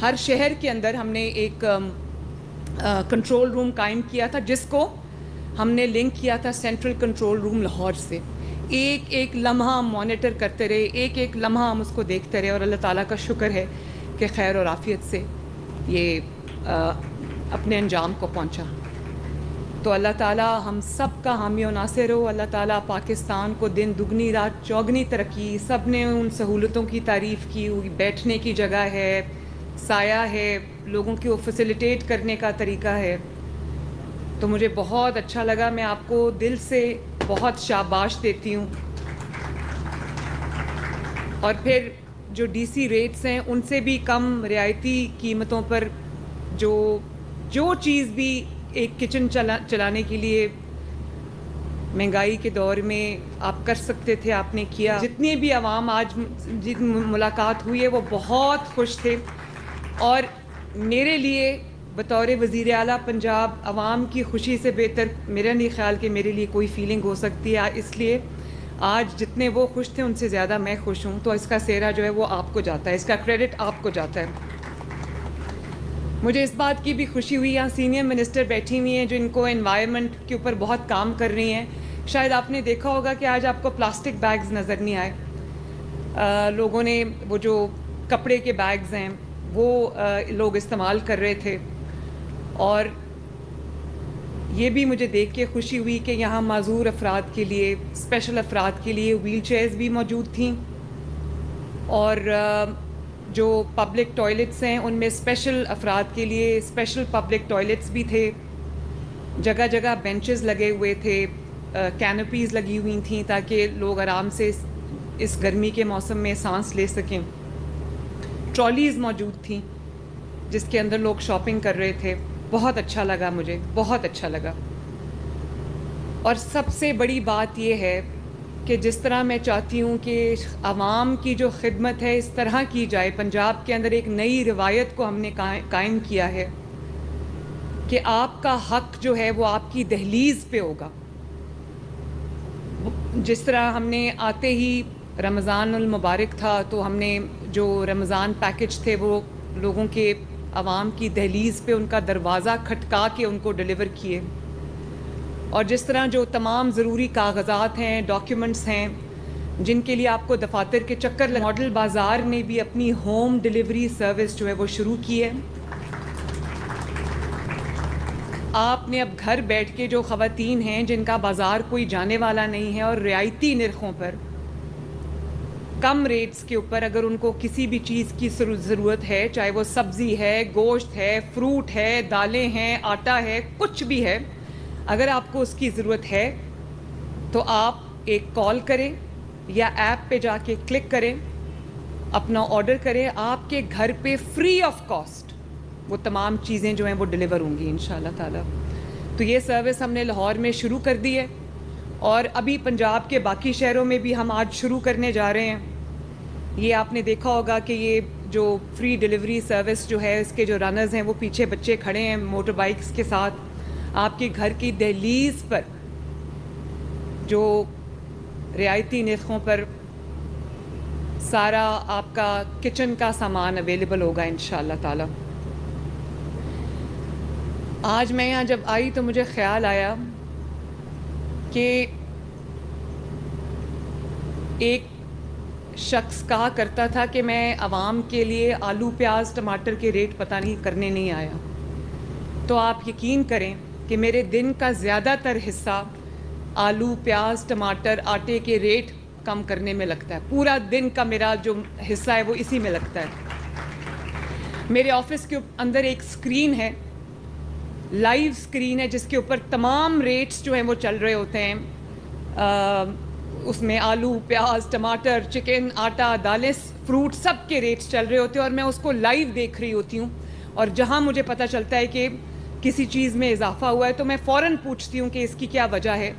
ہر شہر کے اندر ہم نے ایک کنٹرول روم قائم کیا تھا, جس کو ہم نے لنک کیا تھا سینٹرل کنٹرول روم لاہور سے. ایک ایک لمحہ ہم مانیٹر کرتے رہے, ایک ایک لمحہ ہم اس کو دیکھتے رہے. اور اللہ تعالیٰ کا شکر ہے کہ خیر اور عافیت سے یہ اپنے انجام کو پہنچا. تو اللہ تعالیٰ ہم سب کا حامی و ناصر ہو. اللہ تعالیٰ پاکستان کو دن دگنی رات چوگنی ترقی. سب نے ان سہولتوں کی تعریف کی, بیٹھنے کی جگہ ہے, سایہ ہے, لوگوں کی وہ فیسیلیٹیٹ کرنے کا طریقہ ہے. تو مجھے بہت اچھا لگا. میں آپ کو دل سے بہت شاباش دیتی ہوں. اور پھر جو ڈی سی ریٹس ہیں ان سے بھی کم رعایتی قیمتوں پر جو چیز بھی ایک کچن چلانے کے لیے مہنگائی کے دور میں آپ کر سکتے تھے, آپ نے کیا. جتنی بھی عوام آج جن ملاقات ہوئی ہے وہ بہت خوش تھے. اور میرے لیے بطور وزیر اعلیٰ پنجاب عوام کی خوشی سے بہتر میرا نہیں خیال کہ میرے لیے کوئی فیلنگ ہو سکتی ہے. اس لیے آج جتنے وہ خوش تھے ان سے زیادہ میں خوش ہوں. تو اس کا سہرا جو ہے وہ آپ کو جاتا ہے, اس کا کریڈٹ آپ کو جاتا ہے. مجھے اس بات کی بھی خوشی ہوئی, یہاں سینئر منسٹر بیٹھی ہوئی ہیں جن کو انوائرمنٹ کے اوپر بہت کام کر رہی ہیں. شاید آپ نے دیکھا ہوگا کہ آج آپ کو پلاسٹک بیگز نظر نہیں آئے. لوگوں نے وہ جو کپڑے کے بیگز ہیں وہ لوگ استعمال کر رہے تھے. اور یہ بھی مجھے دیکھ کے خوشی ہوئی کہ یہاں معذور افراد کے لیے, اسپیشل افراد کے لیے ویل چیئرز بھی موجود تھیں, اور جو پبلک ٹوائلٹس ہیں ان میں اسپیشل افراد کے لیے اسپیشل پبلک ٹوائلٹس بھی تھے. جگہ جگہ بینچز لگے ہوئے تھے, کینوپیز لگی ہوئی تھیں تاکہ لوگ آرام سے اس گرمی کے موسم میں سانس لے سکیں. ٹرالیز موجود تھیں جس کے اندر لوگ شاپنگ کر رہے تھے. بہت اچھا لگا, مجھے بہت اچھا لگا. اور سب سے بڑی بات یہ ہے کہ جس طرح میں چاہتی ہوں کہ عوام کی جو خدمت ہے اس طرح کی جائے. پنجاب کے اندر ایک نئی روایت کو ہم نے قائم کیا ہے کہ آپ کا حق جو ہے وہ آپ کی دہلیز پہ ہوگا. جس طرح ہم نے آتے ہی رمضان المبارک تھا تو ہم نے جو رمضان پیکج تھے وہ لوگوں کے عوام کی دہلیز پہ ان کا دروازہ کھٹکا کے ان کو ڈیلیور کیے. اور جس طرح جو تمام ضروری کاغذات ہیں, ڈاکیومنٹس ہیں جن کے لیے آپ کو دفاتر کے چکر ماڈل بازار نے بھی اپنی ہوم ڈیلیوری سروس جو ہے وہ شروع کی ہے. آپ نے اب گھر بیٹھ کے جو خواتین ہیں جن کا بازار کوئی جانے والا نہیں ہے اور رعایتی نرخوں پر کم ریٹس کے اوپر اگر ان کو کسی بھی چیز کی ضرورت ہے, چاہے وہ سبزی ہے, گوشت ہے, فروٹ ہے, دالیں ہیں, آٹا ہے, کچھ بھی ہے, اگر آپ کو اس کی ضرورت ہے تو آپ ایک کال کریں یا ایپ پہ جا کے کلک کریں, اپنا آرڈر کریں, آپ کے گھر پہ فری آف کاسٹ وہ تمام چیزیں جو ہیں وہ ڈیلیور ہوں گی انشاءاللہ تعالیٰ. تو یہ سروس ہم نے لاہور میں شروع کر دی ہے اور ابھی پنجاب کے باقی شہروں میں بھی ہم آج شروع کرنے جا رہے ہیں. یہ آپ نے دیکھا ہوگا کہ یہ جو فری ڈیلیوری سروس جو ہے اس کے جو رنرز ہیں وہ پیچھے بچے کھڑے ہیں موٹر بائکس کے ساتھ. آپ کے گھر کی دہلیز پر جو رعایتی نرخوں پر سارا آپ کا کچن کا سامان اویلیبل ہوگا انشاءاللہ تعالیٰ. آج میں یہاں جب آئی تو مجھے خیال آیا کہ ایک شخص کہا کرتا تھا کہ میں عوام کے لیے آلو پیاز ٹماٹر کے ریٹ پتہ نہیں کرنے نہیں آیا. تو آپ یقین کریں کہ میرے دن کا زیادہ تر حصہ آلو پیاز ٹماٹر آٹے کے ریٹ کم کرنے میں لگتا ہے. پورا دن کا میرا جو حصہ ہے وہ اسی میں لگتا ہے. میرے آفس کے اندر ایک اسکرین ہے, لائیو اسکرین ہے, جس کے اوپر تمام ریٹس جو ہیں وہ چل رہے ہوتے ہیں. اس میں آلو پیاز ٹماٹر چکن آٹا دالیں فروٹ سب کے ریٹس چل رہے ہوتے ہیں اور میں اس کو لائیو دیکھ رہی ہوتی ہوں. اور جہاں مجھے پتہ چلتا ہے کہ کسی چیز میں اضافہ ہوا ہے تو میں فوراً پوچھتی ہوں کہ اس کی کیا وجہ ہے.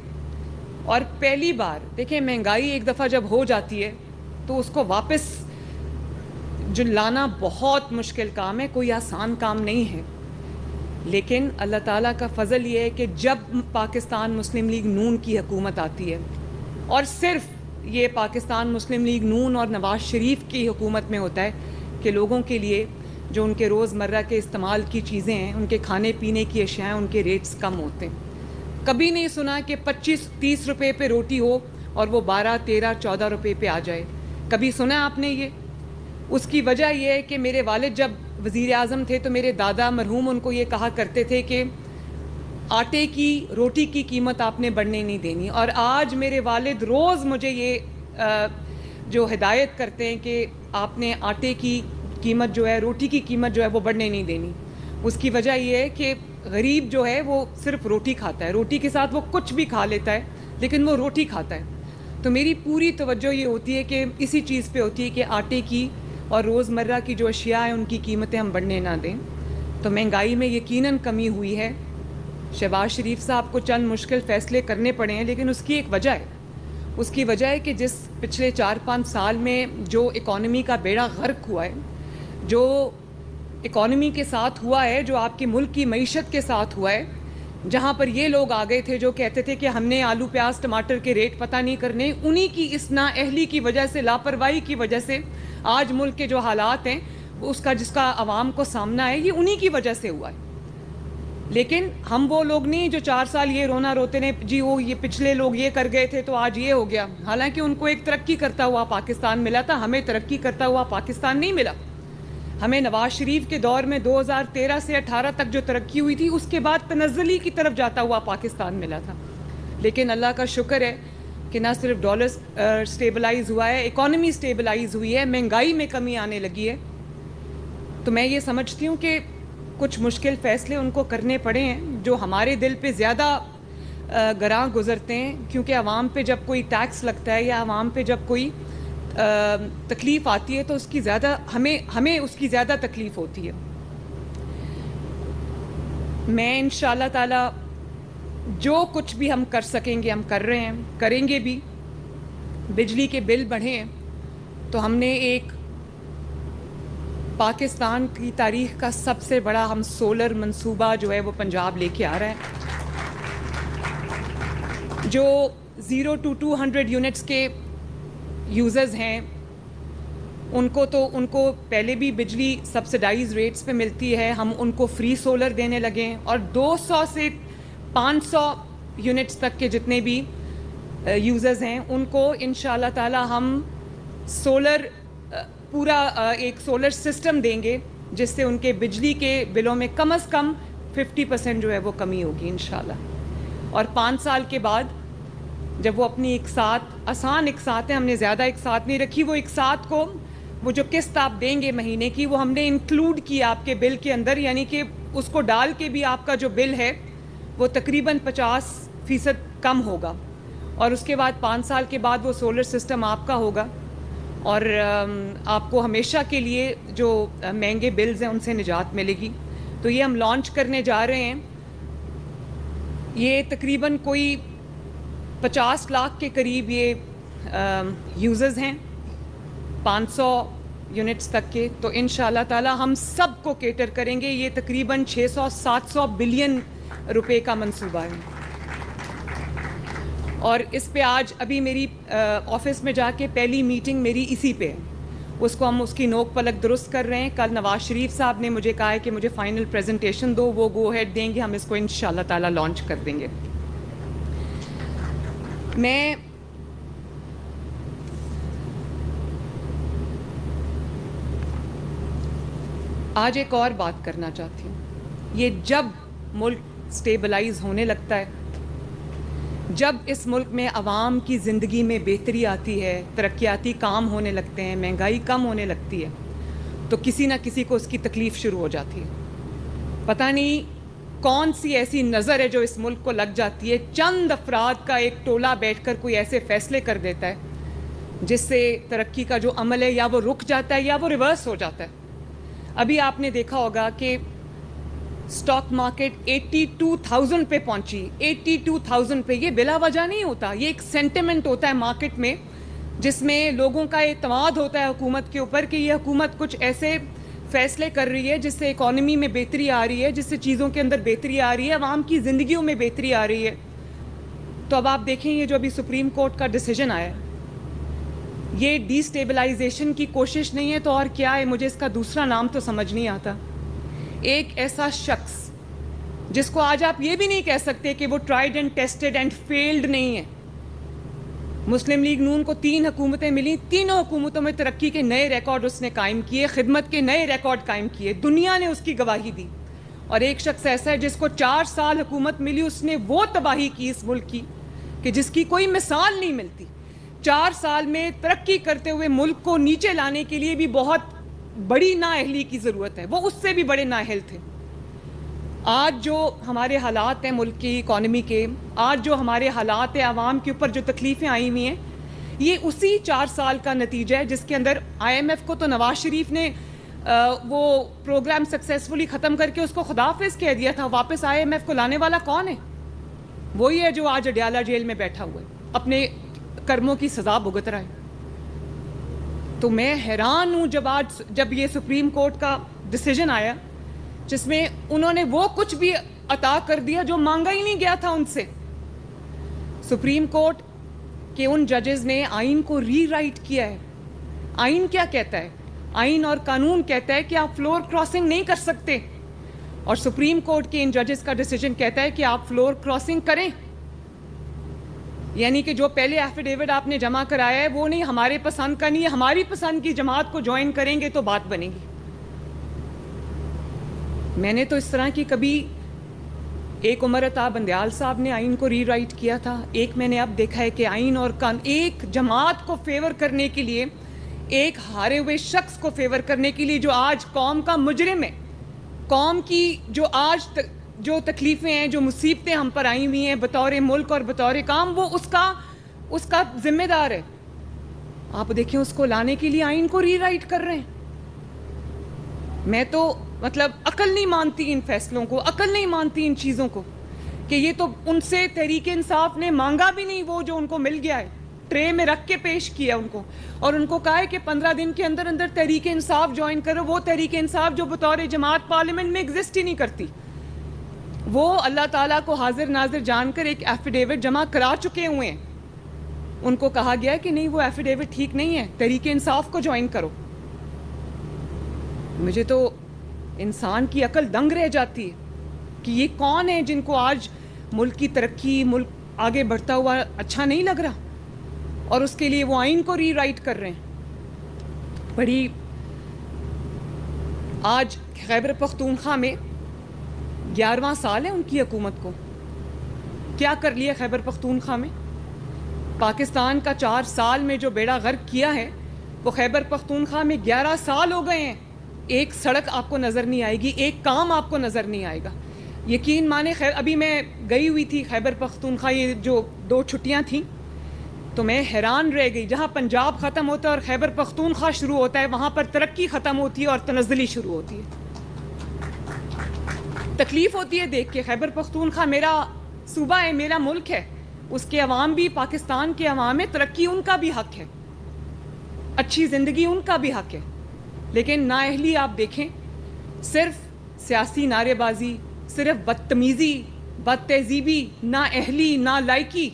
اور پہلی بار دیکھیں مہنگائی ایک دفعہ جب ہو جاتی ہے تو اس کو واپس جو لانا بہت مشکل کام ہے, کوئی آسان کام نہیں ہے. لیکن اللہ تعالیٰ کا فضل یہ ہے کہ جب پاکستان مسلم لیگ نون کی حکومت آتی ہے اور صرف یہ پاکستان مسلم لیگ نون اور نواز شریف کی حکومت میں ہوتا ہے کہ لوگوں کے لیے جو ان کے روزمرہ کے استعمال کی چیزیں ہیں, ان کے کھانے پینے کی اشیاء ہیں, ان کے ریٹس کم ہوتے ہیں. کبھی نہیں سنا کہ 25-30 روپے پہ روٹی ہو اور وہ 12-13-14 روپے پہ آ جائے. کبھی سنا آپ نے یہ؟ اس کی وجہ یہ ہے کہ میرے والد جب وزیر اعظم تھے تو میرے دادا مرحوم ان کو یہ کہا کرتے تھے کہ آٹے کی روٹی کی قیمت آپ نے بڑھنے نہیں دینی. اور آج میرے والد روز مجھے یہ جو ہدایت کرتے ہیں کہ آپ نے آٹے کی قیمت جو ہے, روٹی کی قیمت جو ہے وہ بڑھنے نہیں دینی. اس کی وجہ یہ ہے کہ غریب جو ہے وہ صرف روٹی کھاتا ہے, روٹی کے ساتھ وہ کچھ بھی کھا لیتا ہے لیکن وہ روٹی کھاتا ہے. تو میری پوری توجہ یہ ہوتی ہے کہ اسی چیز پہ ہوتی ہے کہ آٹے کی اور روزمرہ کی جو اشیاء ہیں ان کی قیمتیں ہم بڑھنے نہ دیں. تو مہنگائی میں یقیناً کمی ہوئی ہے. شہباز شریف صاحب کو چند مشکل فیصلے کرنے پڑے ہیں لیکن اس کی ایک وجہ ہے. اس کی وجہ ہے کہ جس پچھلے 4-5 سال میں جو اکانومی کا بیڑا غرق ہوا ہے, جو اکانومی کے ساتھ ہوا ہے، جو آپ کے ملک کی معیشت کے ساتھ ہوا ہے، جہاں پر یہ لوگ آ گئے تھے جو کہتے تھے کہ ہم نے آلو پیاز ٹماٹر کے ریٹ پتہ نہیں کرنے، انہی کی اس نااہلی کی وجہ سے، لاپرواہی کی وجہ سے آج ملک کے جو حالات ہیں اس کا جس کا عوام کو سامنا ہے، یہ انہی کی وجہ سے ہوا ہے. لیکن ہم وہ لوگ نہیں جو 4 سال یہ رونا روتے نے جی وہ یہ پچھلے لوگ یہ کر گئے تھے تو آج یہ ہو گیا. حالانکہ ان کو ایک ترقی کرتا ہوا پاکستان ملا تھا، ہمیں ترقی کرتا ہوا پاکستان نہیں ملا. ہمیں نواز شریف کے دور میں 2013 سے 18 تک جو ترقی ہوئی تھی اس کے بعد تنزلی کی طرف جاتا ہوا پاکستان ملا تھا. لیکن اللہ کا شکر ہے کہ نہ صرف ڈالر سٹیبلائز ہوا ہے، اکانومی سٹیبلائز ہوئی ہے، مہنگائی میں کمی آنے لگی ہے. تو میں یہ سمجھتی ہوں کہ کچھ مشکل فیصلے ان کو کرنے پڑے ہیں جو ہمارے دل پہ زیادہ گراں گزرتے ہیں، کیونکہ عوام پہ جب کوئی ٹیکس لگتا ہے یا عوام پہ جب کوئی تکلیف آتی ہے تو اس کی زیادہ ہمیں اس کی زیادہ تکلیف ہوتی ہے. میں انشاءاللہ تعالی جو کچھ بھی ہم کر سکیں گے ہم کر رہے ہیں، کریں گے بھی. بجلی کے بل بڑھے ہیں تو ہم نے ایک پاکستان کی تاریخ کا سب سے بڑا ہم سولر منصوبہ جو ہے وہ پنجاب لے کے آ رہا ہے، جو 0 to 200 یونٹس کے یوزرز ہیں ان کو پہلے بھی بجلی سبسڈائز ریٹس پہ ملتی ہے، ہم ان کو فری سولر دینے لگے ہیں. اور 200 سے 500 یونٹس تک کے جتنے بھی یوزرز ہیں ان کو انشاءاللہ تعالی ہم سولر پورا ایک سولر سسٹم دیں گے جس سے ان کے بجلی کے بلوں میں کم از کم 50% جو ہے وہ کمی ہوگی انشاءاللہ. اور 5 سال کے بعد جب وہ اپنی آسان اقساط ہیں، ہم نے زیادہ اقساط نہیں رکھی، وہ اقساط کو وہ جو قسط آپ دیں گے مہینے کی وہ ہم نے انکلوڈ کیا آپ کے بل کے اندر، یعنی کہ اس کو ڈال کے بھی آپ کا جو بل ہے وہ تقریباً 50% کم ہوگا. اور اس کے بعد 5 سال کے بعد وہ سولر سسٹم آپ کا ہوگا اور آپ کو ہمیشہ کے لیے جو مہنگے بلز ہیں ان سے نجات ملے گی. تو یہ ہم لانچ کرنے جا رہے ہیں. یہ تقریباً کوئی 50 لاکھ کے قریب یہ یوزرز ہیں 500 یونٹس تک کے. تو انشاءاللہ تعالی ہم سب کو کیٹر کریں گے. یہ تقریباً 600-700 بلین روپے کا منصوبہ ہے. اور اس پہ آج ابھی میری آفس میں جا کے پہلی میٹنگ میری اسی پہ ہے، اس کو ہم اس کی نوک پلک درست کر رہے ہیں. کل نواز شریف صاحب نے مجھے کہا ہے کہ مجھے فائنل پریزنٹیشن دو، وہ گو ہیڈ دیں گے، ہم اس کو انشاءاللہ تعالی لانچ کر دیں گے. میں آج ایک اور بات کرنا چاہتی ہوں. یہ جب ملک سٹیبلائز ہونے لگتا ہے، جب اس ملک میں عوام کی زندگی میں بہتری آتی ہے، ترقیاتی کام ہونے لگتے ہیں، مہنگائی کم ہونے لگتی ہے، تو کسی نہ کسی کو اس کی تکلیف شروع ہو جاتی ہے. پتہ نہیں کون سی ایسی نظر ہے جو اس ملک کو لگ جاتی ہے. چند افراد کا ایک ٹولہ بیٹھ کر کوئی ایسے فیصلے کر دیتا ہے جس سے ترقی کا جو عمل ہے یا وہ رک جاتا ہے یا وہ ریورس ہو جاتا ہے. ابھی آپ نے دیکھا ہوگا کہ سٹاک مارکیٹ 82,000 پہ پہنچی. 82,000 پہ. یہ بلا وجہ نہیں ہوتا، یہ ایک سینٹیمنٹ ہوتا ہے مارکیٹ میں جس میں لوگوں کا اعتماد ہوتا ہے حکومت کے اوپر کہ یہ حکومت کچھ ایسے فیصلے کر رہی ہے جس سے اکانومی میں بہتری آ رہی ہے، جس سے چیزوں کے اندر بہتری آ رہی ہے، عوام کی زندگیوں میں بہتری آ رہی ہے. تو اب آپ دیکھیں یہ جو ابھی سپریم کورٹ کا ڈیسیجن آیا ہے، یہ ڈی اسٹیبلائزیشن کی کوشش نہیں ہے تو اور کیا ہے؟ مجھے اس کا دوسرا نام تو سمجھ نہیں آتا. ایک ایسا شخص جس کو آج آپ یہ بھی نہیں کہہ سکتے کہ وہ tried and tested and field نہیں ہے. مسلم لیگ نون کو 3 حکومتیں ملی، تینوں حکومتوں میں ترقی کے نئے ریکارڈ اس نے قائم کیے، خدمت کے نئے ریکارڈ قائم کیے، دنیا نے اس کی گواہی دی. اور ایک شخص ایسا ہے جس کو 4 سال حکومت ملی، اس نے وہ تباہی کی اس ملک کی کہ جس کی کوئی مثال نہیں ملتی. 4 سال میں ترقی کرتے ہوئے ملک کو نیچے لانے کے لیے بھی بہت بڑی نااہلی کی ضرورت ہے. وہ اس سے بھی بڑے نااہل تھے. آج جو ہمارے حالات ہیں ملک کی اکانومی کے، آج جو ہمارے حالات ہیں عوام کے اوپر جو تکلیفیں آئی ہوئی ہیں، یہ اسی 4 سال کا نتیجہ ہے جس کے اندر IMF کو تو نواز شریف نے وہ پروگرام سکسیسفلی ختم کر کے اس کو خداحافظ کہہ دیا تھا. واپس IMF کو لانے والا کون ہے؟ وہی ہے جو آج اڈیالہ جیل میں بیٹھا ہوا ہے، اپنے کرموں کی سزا بھگت رہا ہے. تو میں حیران ہوں جب یہ سپریم کورٹ کا ڈیسیجن آیا جس میں انہوں نے وہ کچھ بھی عطا کر دیا جو مانگا ہی نہیں گیا تھا ان سے. سپریم کورٹ کے ان ججز نے آئین کو ری رائٹ کیا ہے. آئین کیا کہتا ہے؟ آئین اور قانون کہتا ہے کہ آپ فلور کراسنگ نہیں کر سکتے, اور سپریم کورٹ کے ان ججز کا ڈیسیجن کہتا ہے کہ آپ فلور کراسنگ کریں. یعنی کہ جو پہلے ایفیڈیوٹ آپ نے جمع کرایا ہے وہ نہیں ہمارے پسند کا نہیں ہے, ہماری پسند کی جماعت کو جوائن کریں گے تو بات بنے گی. میں نے تو اس طرح کی کبھی, ایک عمر عطا بندیال صاحب نے آئین کو ری رائٹ کیا تھا, ایک میں نے اب دیکھا ہے کہ آئین اور ایک جماعت کو فیور کرنے کے لیے, ایک ہارے ہوئے شخص کو فیور کرنے کے لیے جو آج قوم کا مجرم ہے, قوم کی جو آج جو تکلیفیں ہیں, جو مصیبتیں ہم پر آئی ہوئی ہیں بطور ملک اور بطور کام, وہ اس کا ذمہ دار ہے. آپ دیکھیں اس کو لانے کے لیے آئین کو ری رائٹ کر رہے ہیں. میں تو مطلب عقل نہیں مانتی ان فیصلوں کو, عقل نہیں مانتی ان چیزوں کو, کہ یہ تو ان سے تحریک انصاف نے مانگا بھی نہیں, وہ جو ان کو مل گیا ہے ٹرے میں رکھ کے پیش کیا ان کو, اور ان کو کہا ہے کہ 15 دن کے اندر اندر تحریک انصاف جوائن کرو. وہ تحریک انصاف جو بطور جماعت پارلیمنٹ میں ایگزسٹ ہی نہیں کرتی, وہ اللہ تعالیٰ کو حاضر ناظر جان کر ایک ایفیڈیوٹ جمع کرا چکے ہوئے ہیں. ان کو کہا گیا کہ نہیں وہ ایفیڈیوٹ ٹھیک نہیں ہے, تحریک انصاف کو جوائن کرو. مجھے تو انسان کی عقل دنگ رہ جاتی ہے کہ یہ کون ہے جن کو آج ملک کی ترقی, ملک آگے بڑھتا ہوا اچھا نہیں لگ رہا, اور اس کے لیے وہ آئین کو ری رائٹ کر رہے ہیں. بڑی آج خیبر پختونخوا میں 11واں سال ہے ان کی حکومت کو. کیا کر لیا خیبر پختونخوا میں؟ پاکستان کا 4 سال میں جو بیڑا غرق کیا ہے وہ خیبر پختونخوا میں 11 سال ہو گئے ہیں. ایک سڑک آپ کو نظر نہیں آئے گی, ایک کام آپ کو نظر نہیں آئے گا. یقین مانے, ابھی میں گئی ہوئی تھی خیبر پختونخوا, یہ جو 2 چھٹیاں تھیں, تو میں حیران رہ گئی. جہاں پنجاب ختم ہوتا ہے اور خیبر پختونخوا شروع ہوتا ہے, وہاں پر ترقی ختم ہوتی ہے اور تنزلی شروع ہوتی ہے. تکلیف ہوتی ہے دیکھ کے. خیبر پختونخوا میرا صوبہ ہے, میرا ملک ہے, اس کے عوام بھی پاکستان کے عوام ہے, ترقی ان کا بھی حق ہے, اچھی زندگی ان کا بھی حق ہے. لیکن نااہلی آپ دیکھیں, صرف سیاسی نعرے بازی, صرف بدتمیزی, بد تہذیبی, نااہلی, نالائکی,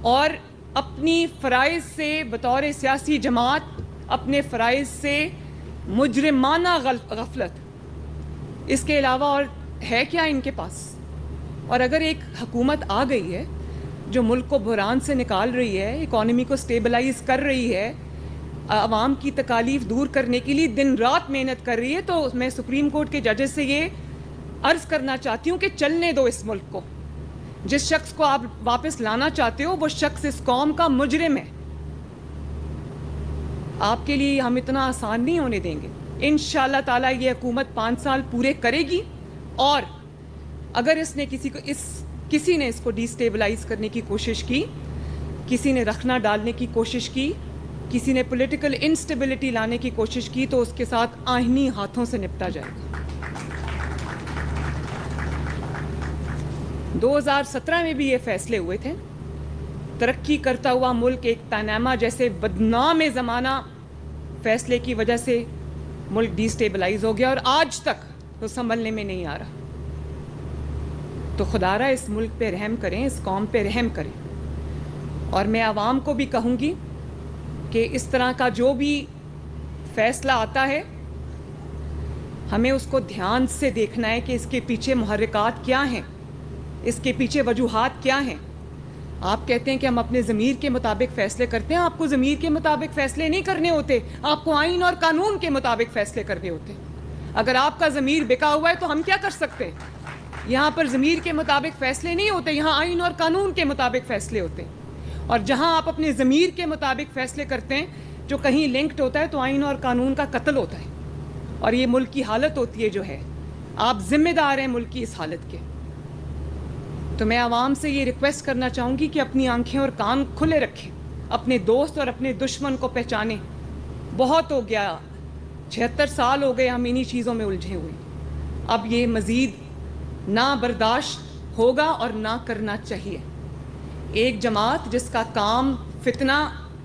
اور اپنی فرائض سے بطور سیاسی جماعت اپنے فرائض سے مجرمانہ غفلت, اس کے علاوہ اور ہے کیا ان کے پاس؟ اور اگر ایک حکومت آ گئی ہے جو ملک کو بحران سے نکال رہی ہے, اکانومی کو سٹیبلائز کر رہی ہے, عوام کی تکالیف دور کرنے کے لیے دن رات محنت کر رہی ہے, تو میں سپریم کورٹ کے ججز سے یہ عرض کرنا چاہتی ہوں کہ چلنے دو اس ملک کو. جس شخص کو آپ واپس لانا چاہتے ہو وہ شخص اس قوم کا مجرم ہے. آپ کے لیے ہم اتنا آسان نہیں ہونے دیں گے. انشاءاللہ تعالیٰ یہ حکومت 5 سال پورے کرے گی, اور اگر کسی نے اس کو ڈی سٹیبلائز کرنے کی کوشش کی, کسی نے رخنا ڈالنے کی کوشش کی, کسی نے پولیٹیکل انسٹیبلٹی لانے کی کوشش کی, تو اس کے ساتھ آئینی ہاتھوں سے نپٹا جائے گا. 2017 میں بھی یہ فیصلے ہوئے تھے. ترقی کرتا ہوا ملک ایک پاناما جیسے بدنام زمانہ فیصلے کی وجہ سے ملک ڈی سٹیبلائز ہو گیا, اور آج تک وہ سنبھلنے میں نہیں آ رہا. تو خدا را اس ملک پہ رحم کریں, اس قوم پہ رحم کریں. اور میں عوام کو بھی کہوں گی کہ اس طرح کا جو بھی فیصلہ آتا ہے ہمیں اس کو دھیان سے دیکھنا ہے کہ اس کے پیچھے محرکات کیا ہیں, اس کے پیچھے وجوہات کیا ہیں. آپ کہتے ہیں کہ ہم اپنے ضمیر کے مطابق فیصلے کرتے ہیں. آپ کو ضمیر کے مطابق فیصلے نہیں کرنے ہوتے, آپ کو آئین اور قانون کے مطابق فیصلے کرنے ہوتے ہیں. اگر آپ کا ضمیر بکا ہوا ہے تو ہم کیا کر سکتے ہیں؟ یہاں پر ضمیر کے مطابق فیصلے نہیں ہوتے, یہاں آئین اور قانون کے مطابق فیصلے ہوتے ہیں. اور جہاں آپ اپنے ضمیر کے مطابق فیصلے کرتے ہیں جو کہیں لنکڈ ہوتا ہے تو آئین اور قانون کا قتل ہوتا ہے, اور یہ ملک کی حالت ہوتی ہے جو ہے. آپ ذمہ دار ہیں ملک کی اس حالت کے. تو میں عوام سے یہ ریکویسٹ کرنا چاہوں گی کہ اپنی آنکھیں اور کان کھلے رکھیں, اپنے دوست اور اپنے دشمن کو پہچانیں. بہت ہو گیا, 76 سال ہو گئے ہم انہی چیزوں میں الجھے ہوئے. اب یہ مزید نہ برداشت ہوگا اور نہ کرنا چاہیے. ایک جماعت جس کا کام فتنہ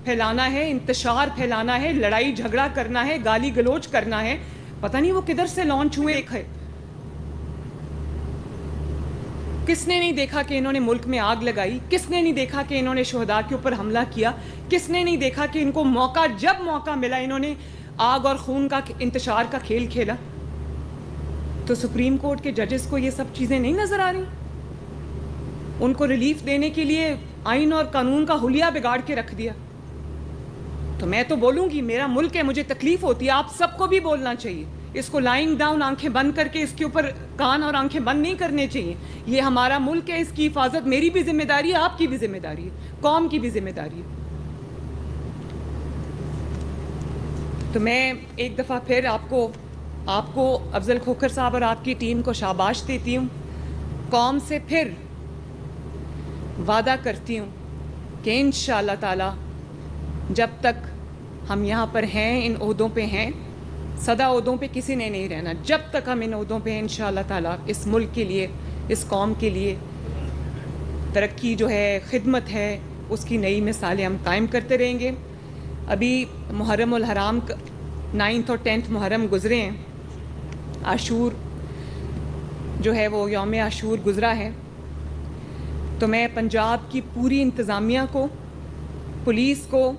پھیلانا ہے, انتشار پھیلانا ہے, لڑائی جھگڑا کرنا ہے, گالی گلوچ کرنا ہے. پتہ نہیں وہ کدھر سے لانچ ہوئے. کس نے نہیں دیکھا کہ انہوں نے ملک میں آگ لگائی؟ کس نے نہیں دیکھا کہ انہوں نے شہداء کے اوپر حملہ کیا؟ کس نے نہیں دیکھا کہ ان کو جب موقع ملا انہوں نے آگ اور خون کا انتشار کا کھیل کھیلا؟ تو سپریم کورٹ کے ججز کو یہ سب چیزیں نہیں نظر آ رہی؟ ان کو ریلیف دینے کے لیے آئین اور قانون کا حلیہ بگاڑ کے رکھ دیا. تو میں تو بولوں گی, میرا ملک ہے, مجھے تکلیف ہوتی ہے, آپ سب کو بھی بولنا چاہیے. اس کو لائنگ ڈاؤن آنکھیں بند کر کے اس کے اوپر کان اور آنکھیں بند نہیں کرنے چاہیے. یہ ہمارا ملک ہے, اس کی حفاظت میری بھی ذمہ داری ہے, آپ کی بھی ذمہ داری ہے, قوم کی بھی ذمہ داری ہے. تو میں ایک دفعہ پھر آپ کو افضل کھوکھر صاحب اور آپ کی ٹیم کو شاباش دیتی ہوں. قوم سے پھر وعدہ کرتی ہوں کہ انشاءاللہ تعالی جب تک ہم یہاں پر ہیں, ان عہدوں پہ ہیں, سدا عہدوں پہ کسی نے نہیں رہنا, جب تک ہم ان عہدوں پہ ہیں انشاءاللہ تعالی اس ملک کے لیے, اس قوم کے لیے ترقی جو ہے, خدمت ہے, اس کی نئی مثالیں ہم قائم کرتے رہیں گے. ابھی محرم الحرام 9 اور 10 محرم گزرے ہیں, عاشور جو ہے وہ یوم عاشور گزرا ہے. تو میں پنجاب کی پوری انتظامیہ کو, پولیس کو,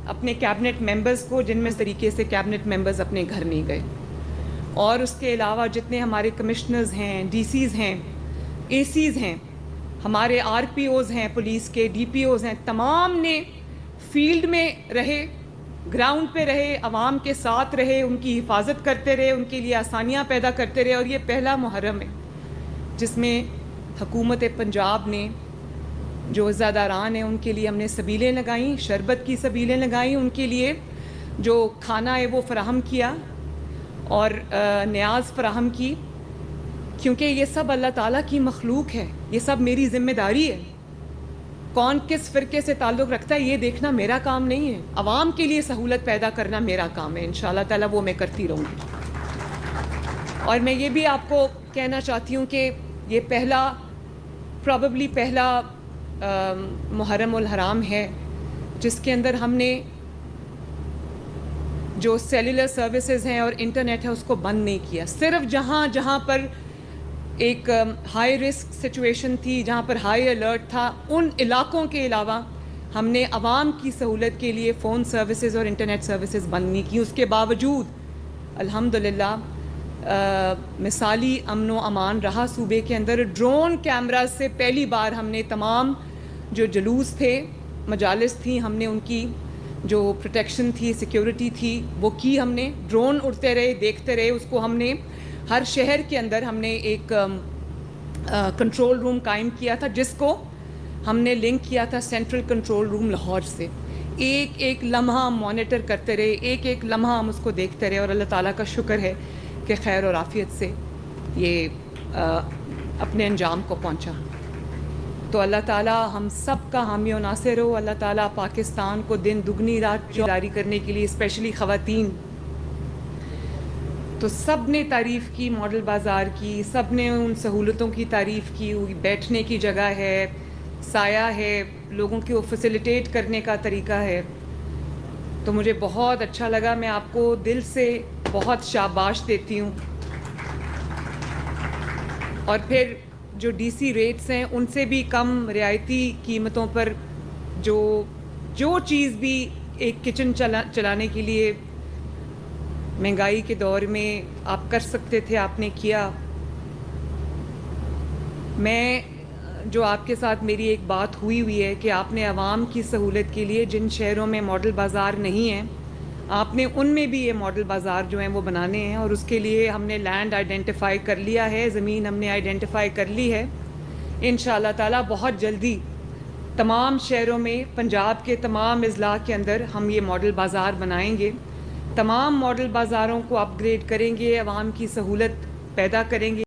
اپنے کیبنٹ ممبرز کو, جن میں اس طریقے سے کیبنٹ ممبرز اپنے گھر نہیں گئے, اور اس کے علاوہ جتنے ہمارے کمشنرز ہیں, ڈی سیز ہیں, اے سیز ہیں, ہمارے آر پی اوز ہیں, پولیس کے ڈی پی اوز ہیں, تمام نے فیلڈ میں رہے, گراؤنڈ پہ رہے, عوام کے ساتھ رہے, ان کی حفاظت کرتے رہے, ان کے لیے آسانیاں پیدا کرتے رہے. اور یہ پہلا محرم ہے جس میں حکومت پنجاب نے جو عزاداران ہیں ان کے لیے ہم نے سبیلیں لگائیں, شربت کی سبیلیں لگائیں, ان کے لیے جو کھانا ہے وہ فراہم کیا اور نیاز فراہم کی, کیونکہ یہ سب اللہ تعالیٰ کی مخلوق ہے, یہ سب میری ذمہ داری ہے. کون کس فرقے سے تعلق رکھتا ہے یہ دیکھنا میرا کام نہیں ہے, عوام کے لیے سہولت پیدا کرنا میرا کام ہے. انشاءاللہ تعالیٰ وہ میں کرتی رہوں گی. اور میں یہ بھی آپ کو کہنا چاہتی ہوں کہ یہ پرابیبلی پہلا محرم الحرام ہے جس کے اندر ہم نے جو سیلولر سروسز ہیں اور انٹرنیٹ ہے اس کو بند نہیں کیا. صرف جہاں پر ایک ہائی رسک سچویشن تھی, جہاں پر ہائی الرٹ تھا, ان علاقوں کے علاوہ ہم نے عوام کی سہولت کے لیے فون سروسز اور انٹرنیٹ سروسز بند نہیں کی. اس کے باوجود الحمدللہ مثالی امن و امان رہا صوبے کے اندر. ڈرون کیمرہ سے پہلی بار ہم نے تمام جو جلوس تھے, مجالس تھیں, ہم نے ان کی جو پروٹیکشن تھی, سیکیورٹی تھی, وہ کی. ہم نے ڈرون اڑتے رہے, دیکھتے رہے اس کو. ہم نے ہر شہر کے اندر ہم نے ایک کنٹرول روم قائم کیا تھا, جس کو ہم نے لنک کیا تھا سینٹرل کنٹرول روم لاہور سے. ایک ایک لمحہ ہم مانیٹر کرتے رہے, ایک ایک لمحہ ہم اس کو دیکھتے رہے, اور اللہ تعالیٰ کا شکر ہے کہ خیر اور عافیت سے یہ اپنے انجام کو پہنچا. تو اللہ تعالیٰ ہم سب کا حامی و ناصر ہو. اللہ تعالیٰ پاکستان کو دن دگنی رات جاری کرنے کے لیے, اسپیشلی خواتین, تو سب نے تعریف کی ماڈل بازار کی, سب نے ان سہولتوں کی تعریف کی. بیٹھنے کی جگہ ہے, سایہ ہے, لوگوں کو فیسیلیٹیٹ کرنے کا طریقہ ہے. تو مجھے بہت اچھا لگا. میں آپ کو دل سے بہت شاباش دیتی ہوں. اور پھر جو ڈی سی ریٹس ہیں ان سے بھی کم رعایتی قیمتوں پر جو چیز بھی ایک کچن چلانے کے لیے مہنگائی کے دور میں آپ کر سکتے تھے, آپ نے کیا. میں جو آپ کے ساتھ میری ایک بات ہوئی ہے کہ آپ نے عوام کی سہولت کے لیے جن شہروں میں ماڈل بازار نہیں ہیں, آپ نے ان میں بھی یہ ماڈل بازار جو ہیں وہ بنانے ہیں. اور اس کے لیے ہم نے لینڈ آئیڈینٹیفائی کر لیا ہے, زمین ہم نے آئیڈینٹیفائی کر لی ہے. انشاءاللہ تعالیٰ بہت جلدی تمام شہروں میں, پنجاب کے تمام اضلاع کے اندر ہم یہ ماڈل بازار بنائیں گے. تمام ماڈل بازاروں کو اپ گریڈ کریں گے, عوام کی سہولت پیدا کریں گے.